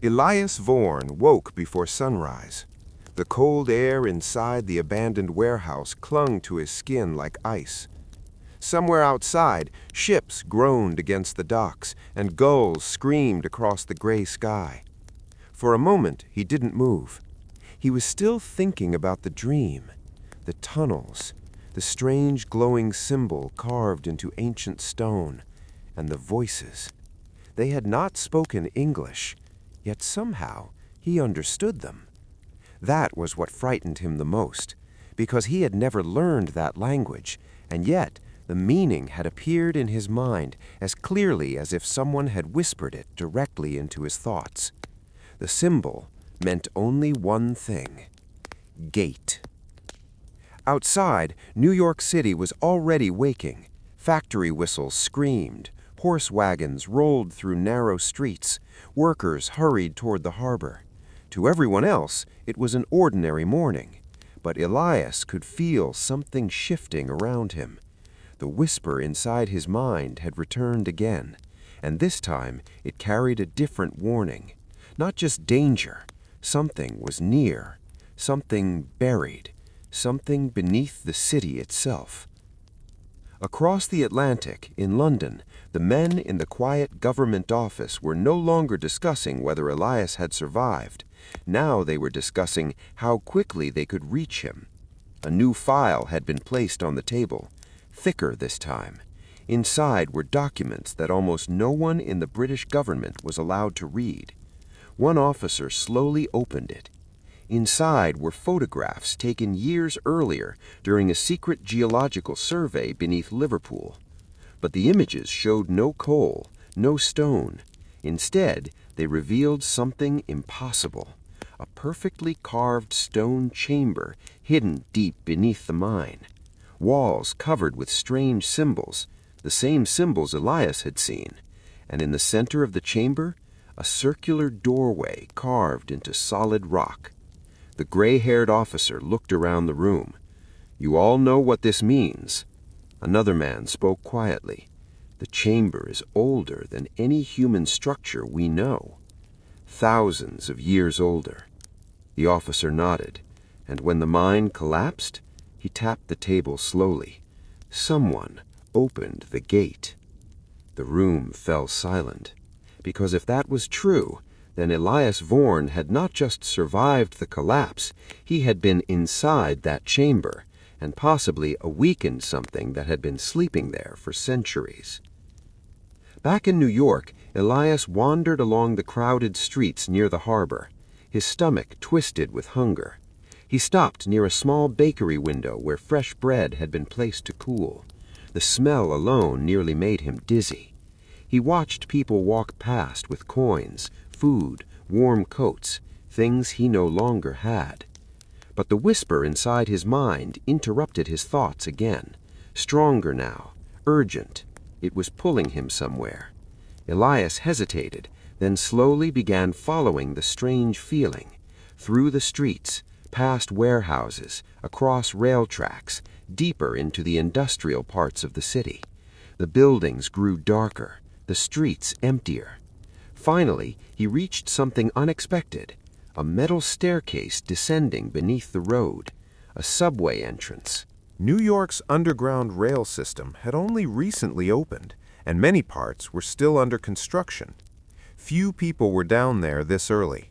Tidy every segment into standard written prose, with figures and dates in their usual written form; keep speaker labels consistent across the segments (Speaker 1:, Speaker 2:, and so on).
Speaker 1: Elias Vorn woke before sunrise. The cold air inside the abandoned warehouse clung to his skin like ice. Somewhere outside, ships groaned against the docks, and gulls screamed across the gray sky. For a moment, he didn't move. He was still thinking about the dream, the tunnels, the strange glowing symbol carved into ancient stone, and the voices. They had not spoken English, yet somehow he understood them. That was what frightened him the most, because he had never learned that language, and yet the meaning had appeared in his mind as clearly as if someone had whispered it directly into his thoughts. The symbol meant only one thing: gate. Outside, New York City was already waking. Factory whistles screamed, horse wagons rolled through narrow streets, workers hurried toward the harbor. To everyone else, it was an ordinary morning, but Elias could feel something shifting around him. The whisper inside his mind had returned again, and this time it carried a different warning. Not just danger. Something was near, something buried, something beneath the city itself. Across the Atlantic, in London, the men in the quiet government office were no longer discussing whether Elias had survived. Now they were discussing how quickly they could reach him. A new file had been placed on the table, thicker this time. Inside were documents that almost no one in the British government was allowed to read. One officer slowly opened it. Inside were photographs taken years earlier during a secret geological survey beneath Liverpool. But the images showed no coal, no stone. Instead, they revealed something impossible: a perfectly carved stone chamber hidden deep beneath the mine. Walls covered with strange symbols, the same symbols Elias had seen, and in the center of the chamber, a circular doorway carved into solid rock. The gray-haired officer looked around the room. "You all know what this means." Another man spoke quietly. "The chamber is older than any human structure we know. Thousands of years older." The officer nodded, and when the mine collapsed, he tapped the table slowly. Someone opened the gate. The room fell silent, because if that was true, then Elias Vorn had not just survived the collapse, he had been inside that chamber, and possibly awakened something that had been sleeping there for centuries. Back in New York, Elias wandered along the crowded streets near the harbor, his stomach twisted with hunger. He stopped near a small bakery window where fresh bread had been placed to cool. The smell alone nearly made him dizzy. He watched people walk past with coins, food, warm coats, things he no longer had. But the whisper inside his mind interrupted his thoughts again, stronger now, urgent. It was pulling him somewhere. Elias hesitated, then slowly began following the strange feeling, through the streets, past warehouses, across rail tracks, deeper into the industrial parts of the city. The buildings grew darker, the streets emptier. Finally, he reached something unexpected: a metal staircase descending beneath the road, a subway entrance. New York's underground rail system had only recently opened, and many parts were still under construction. Few people were down there this early.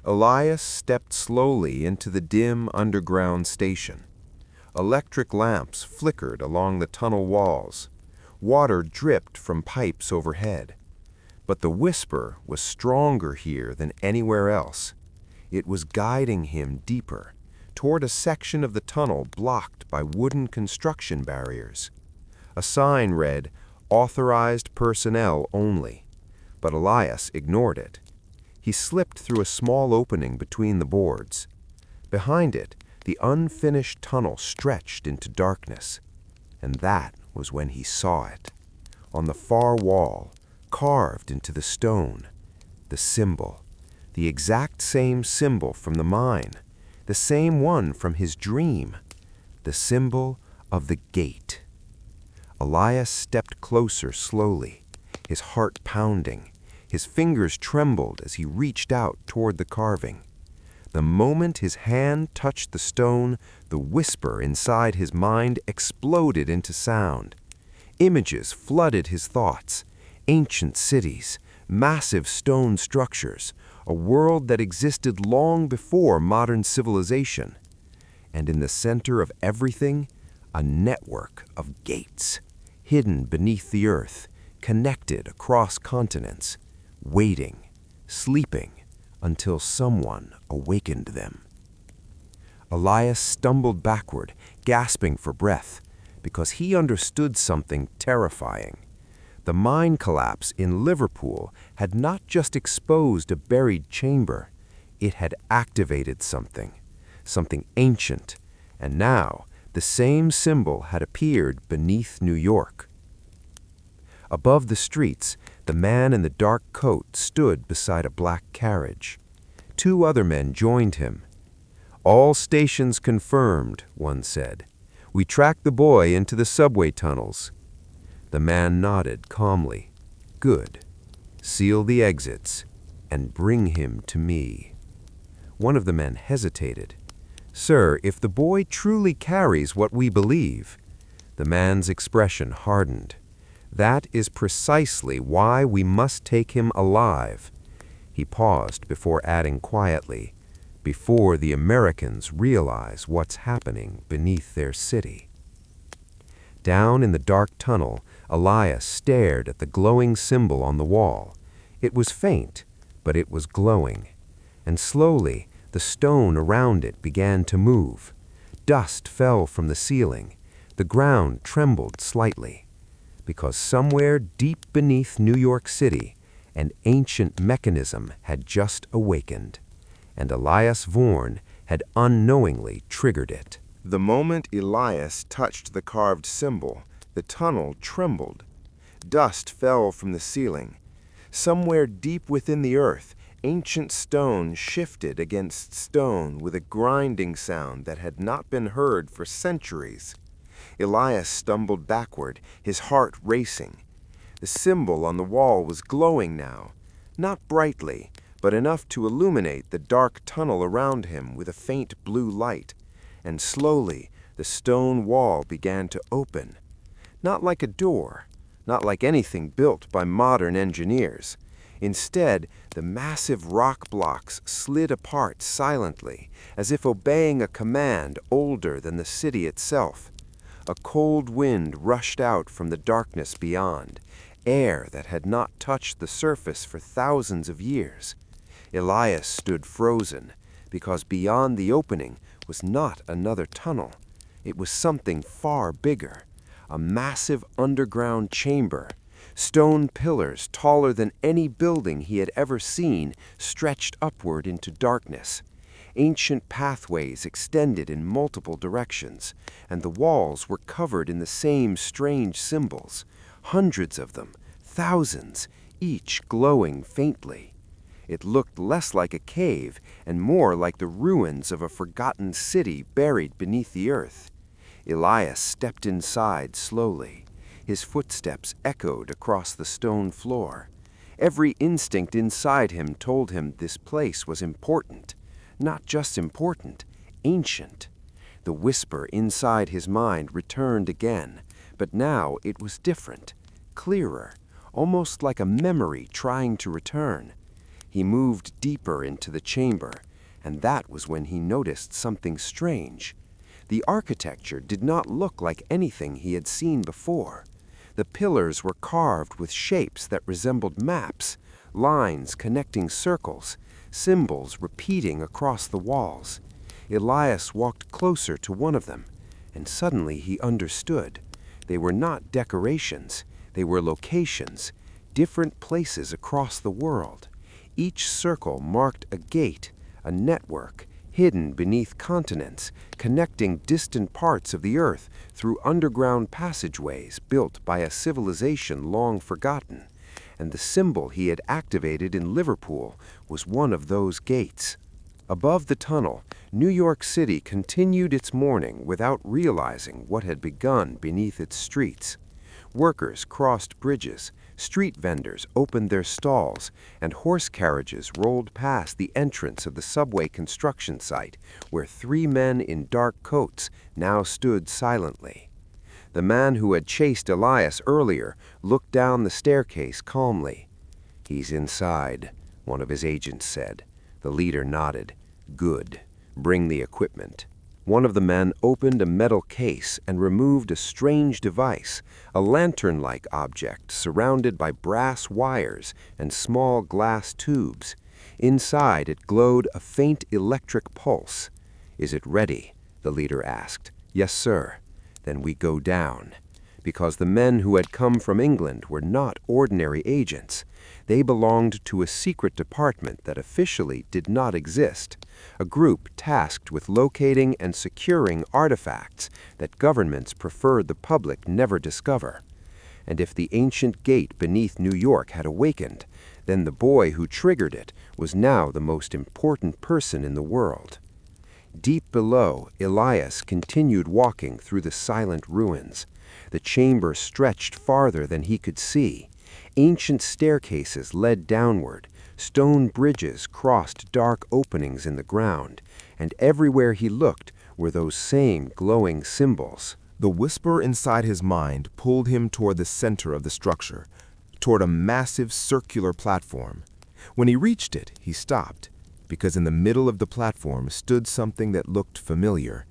Speaker 1: Elias stepped slowly into the dim underground station. Electric lamps flickered along the tunnel walls. Water dripped from pipes overhead. But the whisper was stronger here than anywhere else. It was guiding him deeper, toward a section of the tunnel blocked by wooden construction barriers. A sign read, "Authorized personnel only," but Elias ignored it. He slipped through a small opening between the boards. Behind it, the unfinished tunnel stretched into darkness. And that was when he saw it. On the far wall, carved into the stone, the symbol, the exact same symbol from the mine, the same one from his dream, the symbol of the gate. Elias stepped closer slowly, his heart pounding. His fingers trembled as he reached out toward the carving. The moment his hand touched the stone, the whisper inside his mind exploded into sound. Images flooded his thoughts. Ancient cities, massive stone structures, a world that existed long before modern civilization. And in the center of everything, a network of gates, hidden beneath the earth, connected across continents, waiting, sleeping, until someone awakened them. Elias stumbled backward, gasping for breath, because he understood something terrifying. The mine collapse in Liverpool had not just exposed a buried chamber, it had activated something ancient, and now the same symbol had appeared beneath New York. Above the streets, the man in the dark coat stood beside a black carriage. 2 other men joined him. "All stations confirmed," one said. "We tracked the boy into the subway tunnels." The man nodded calmly. "Good. Seal the exits and bring him to me." One of the men hesitated. "Sir, if the boy truly carries what we believe—" The man's expression hardened. "That is precisely why we must take him alive." He paused before adding quietly, "before the Americans realize what's happening beneath their city." Down in the dark tunnel, Elias stared at the glowing symbol on the wall. It was faint, but it was glowing. And slowly, the stone around it began to move. Dust fell from the ceiling. The ground trembled slightly. Because somewhere deep beneath New York City, an ancient mechanism had just awakened, and Elias Vorn had unknowingly triggered it. The moment Elias touched the carved symbol, the tunnel trembled. Dust fell from the ceiling. Somewhere deep within the earth, ancient stone shifted against stone with a grinding sound that had not been heard for centuries. Elias stumbled backward, his heart racing. The symbol on the wall was glowing now, not brightly, but enough to illuminate the dark tunnel around him with a faint blue light. And slowly, the stone wall began to open. Not like a door, not like anything built by modern engineers. Instead, the massive rock blocks slid apart silently, as if obeying a command older than the city itself. A cold wind rushed out from the darkness beyond, air that had not touched the surface for thousands of years. Elias stood frozen, because beyond the opening was not another tunnel. It was something far bigger, a massive underground chamber. Stone pillars taller than any building he had ever seen stretched upward into darkness. Ancient pathways extended in multiple directions, and the walls were covered in the same strange symbols, hundreds of them, thousands, each glowing faintly. It looked less like a cave and more like the ruins of a forgotten city buried beneath the earth. Elias stepped inside slowly. His footsteps echoed across the stone floor. Every instinct inside him told him this place was important. Not just important, ancient. The whisper inside his mind returned again, but now it was different, clearer, almost like a memory trying to return. He moved deeper into the chamber, and that was when he noticed something strange. The architecture did not look like anything he had seen before. The pillars were carved with shapes that resembled maps, lines connecting circles, symbols repeating across the walls. Elias walked closer to one of them, and suddenly he understood. They were not decorations, they were locations, different places across the world. Each circle marked a gate, a network, hidden beneath continents, connecting distant parts of the earth through underground passageways built by a civilization long forgotten. And the symbol he had activated in Liverpool was one of those gates. Above the tunnel, New York City continued its morning without realizing what had begun beneath its streets. Workers crossed bridges, Street vendors opened their stalls, and horse carriages rolled past the entrance of the subway construction site, where 3 men in dark coats now stood silently. The man who had chased Elias earlier looked down the staircase calmly. "He's inside," one of his agents said. The leader nodded. "Good. Bring the equipment." One of the men opened a metal case and removed a strange device, a lantern-like object surrounded by brass wires and small glass tubes. Inside it glowed a faint electric pulse. "Is it ready?" the leader asked. "Yes, sir." "Then we go down." Because the men who had come from England were not ordinary agents. They belonged to a secret department that officially did not exist, a group tasked with locating and securing artifacts that governments preferred the public never discover. And if the ancient gate beneath New York had awakened, then the boy who triggered it was now the most important person in the world. Deep below, Elias continued walking through the silent ruins. The chamber stretched farther than he could see. Ancient staircases led downward, stone bridges crossed dark openings in the ground, and everywhere he looked were those same glowing symbols.
Speaker 2: The whisper inside his mind pulled him toward the center of the structure, toward a massive circular platform. When he reached it, he stopped, because in the middle of the platform stood something that looked familiar,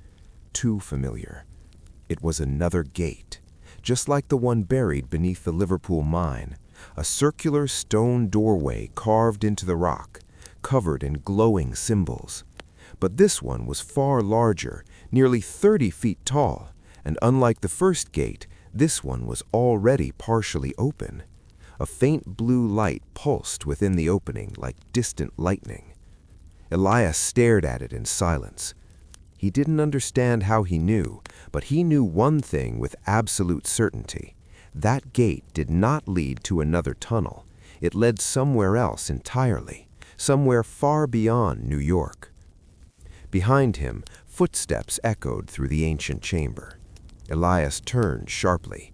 Speaker 2: too familiar. It was another gate, just like the one buried beneath the Liverpool mine, a circular stone doorway carved into the rock, covered in glowing symbols. But this one was far larger, nearly 30 feet tall, and unlike the first gate, this one was already partially open. A faint blue light pulsed within the opening like distant lightning. Elias stared at it in silence. He didn't understand how he knew, but he knew one thing with absolute certainty. That gate did not lead to another tunnel. It led somewhere else entirely, somewhere far beyond New York. Behind him, footsteps echoed through the ancient chamber. Elias turned sharply.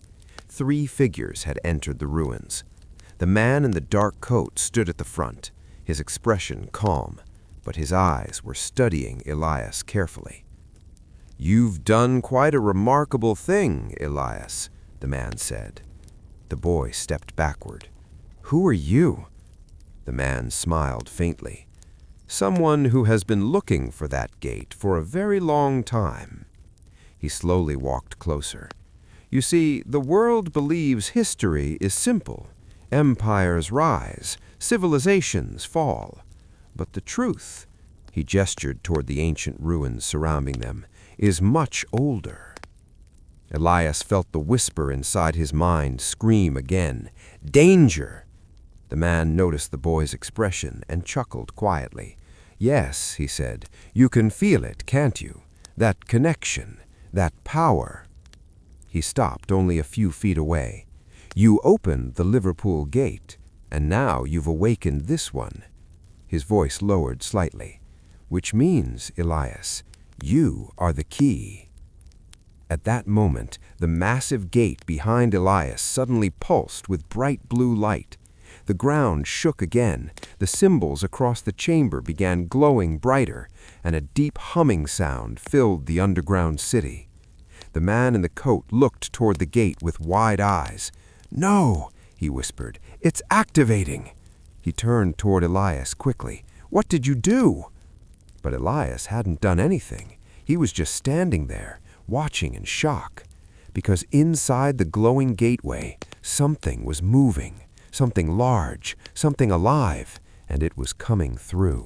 Speaker 2: 3 figures had entered the ruins. The man in the dark coat stood at the front, his expression calm, but his eyes were studying Elias carefully. "You've done quite a remarkable thing, Elias," the man said. The boy stepped backward. "Who are you?" The man smiled faintly. "Someone who has been looking for that gate for a very long time." He slowly walked closer. "You see, the world believes history is simple. Empires rise, civilizations fall. But the truth," he gestured toward the ancient ruins surrounding them, "is much older." Elias felt the whisper inside his mind scream again, "Danger!" The man noticed the boy's expression and chuckled quietly. "Yes," he said, "you can feel it, can't you? That connection, that power." He stopped only a few feet away. "You opened the Liverpool gate, and now you've awakened this one." His voice lowered slightly. "Which means, Elias, you are the key." At that moment, the massive gate behind Elias suddenly pulsed with bright blue light. The ground shook again, the symbols across the chamber began glowing brighter, and a deep humming sound filled the underground city. The man in the coat looked toward the gate with wide eyes. "No," he whispered, "it's activating." He turned toward Elias quickly. "What did you do?" But Elias hadn't done anything. He was just standing there, watching in shock. Because inside the glowing gateway, something was moving, something large, something alive, and it was coming through.